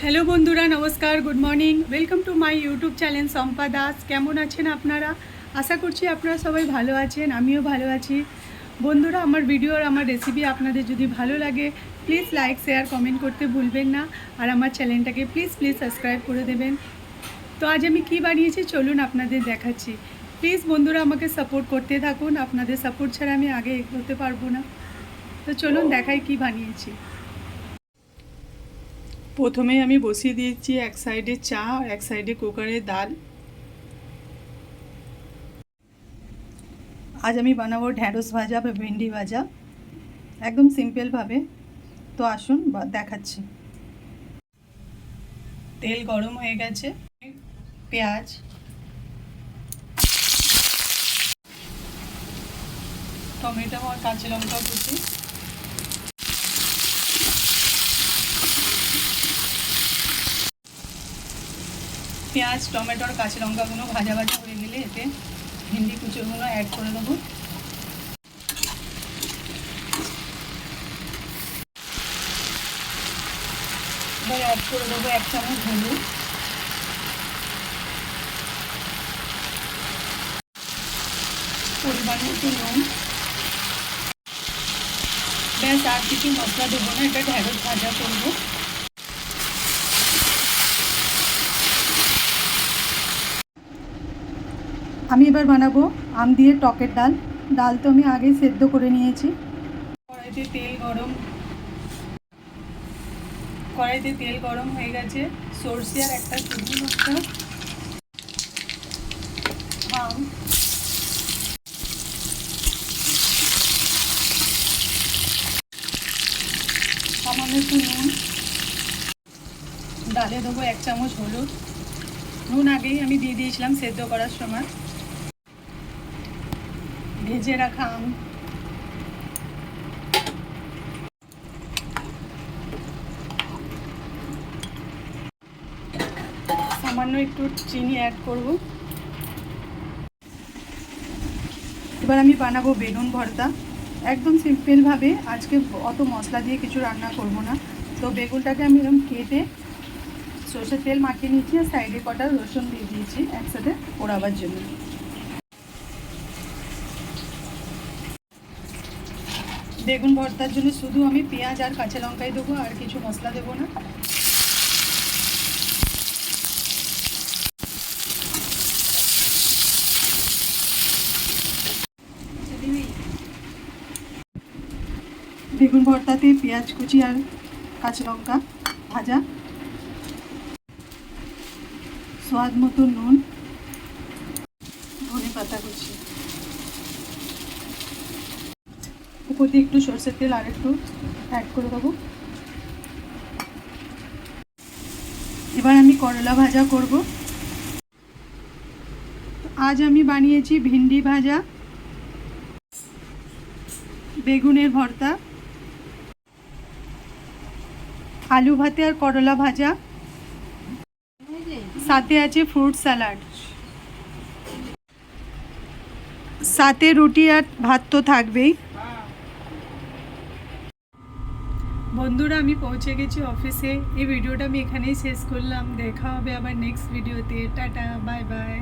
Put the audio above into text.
Hello বন্ধুরা, নমস্কার, good morning, welcome to my YouTube channel Shampa Das. কেমন আছেন আপনারা? আশা করছি আপনারা সবাই ভালো আছেন, আমিও ভালো আছি। বন্ধুরা, আমার ভিডিও আর আমার রেসিপি আপনাদের যদি ভালো লাগে প্লিজ লাইক, শেয়ার, কমেন্ট করতে ভুলবেন না। আর আমার চ্যানেলটাকে প্লিজ সাবস্ক্রাইব করে দেবেন। তো আজ আমি কি বানিয়েছি চলুন আপনাদের দেখাচ্ছি। প্লিজ বন্ধুরা আমাকে সাপোর্ট করতে থাকুন, আপনাদের সাপোর্ট ছাড়া আমি আগে এগোতে পারবো না। তো চলুন দেখাই কি বানিয়েছি। প্রথমে আমি বসিয়ে দিয়েছি এক সাইডে চা আর এক সাইডে কুকারে ডাল। আজ আমি বানাবো ঢ্যাঁড়স ভাজা বা ভেন্ডি ভাজা, একদম সিম্পলভাবে। তো আসুন দেখাচ্ছি। তেল গরম হয়ে গেছে, পেঁয়াজ, টমেটো আর কাঁচা লঙ্কা কুচি, পেঁয়াজ, টমেটো আর কাঁচা লঙ্কাগুলো ভাজা ভাজা হয়ে গেলে এতে ভেন্ডি কুচোগুলো অ্যাড করে দেবো। এবার অ্যাড করে দেবো 1 চামচ হলুদ, পরিমাণ মতো নুন। ব্যাস, আর কিছু মশলা দেবো না, এটা ঢ্যাঁড়স ভাজা করবো। আমি এবার বানাবো আম দিয়ে টকের ডাল। ডাল তো আমি আগেই সেদ্ধ করে নিয়েছি। কড়াইতে তেল গরম হয়ে গেছে। সরষে আর একটা শুকনো লঙ্কা, আম, সামান্য একটু নুন, ডালে দেবো 1 চামচ হলুদ। নুন আগেই আমি দিয়ে দিয়েছিলাম সেদ্ধ করার সময়। ভেজে রাখা আম, সামান্য একটু চিনি অ্যাড করব। এবার আমি বানাবো বেগুন ভর্তা, একদম সিম্পলভাবে। আজকে অত মশলা দিয়ে কিছু রান্না করব না। তো বেগুনটাকে আমি এরকম কেটে সরষের তেল মাখিয়ে নিয়েছি আর সাইডে কটা রসুন দিয়ে দিয়েছি একসাথে পোড়াবার জন্য। বেগুন ভর্তার জন্য শুধু আমি পেঁয়াজ আর কাঁচা লঙ্কাই দেবো, আর কিছু মশলা দেবো না। বেগুন ভর্তাতে পেঁয়াজ কুচি আর কাঁচা লঙ্কা ভাজা, স্বাদ মতো নুন, ধনে পাতা কুচি, উপর দিয়ে একটু সরষের তেল আর একটু অ্যাড করে দেবো। এবার আমি করলা ভাজা করব। আজ আমি বানিয়েছি ভিন্ডি ভাজা, বেগুনের ভর্তা, আলু ভাতে আর করলা ভাজা, সাথে আছে ফ্রুট স্যালাড, সাথে রুটি আর ভাত তো থাকবেই। বন্ধুরা, আমি পৌঁছে গেছি অফিসে। এই ভিডিওটা আমি এখানেই শেষ করলাম। দেখা হবে আবার নেক্সট ভিডিওতে। Tata, bye bye.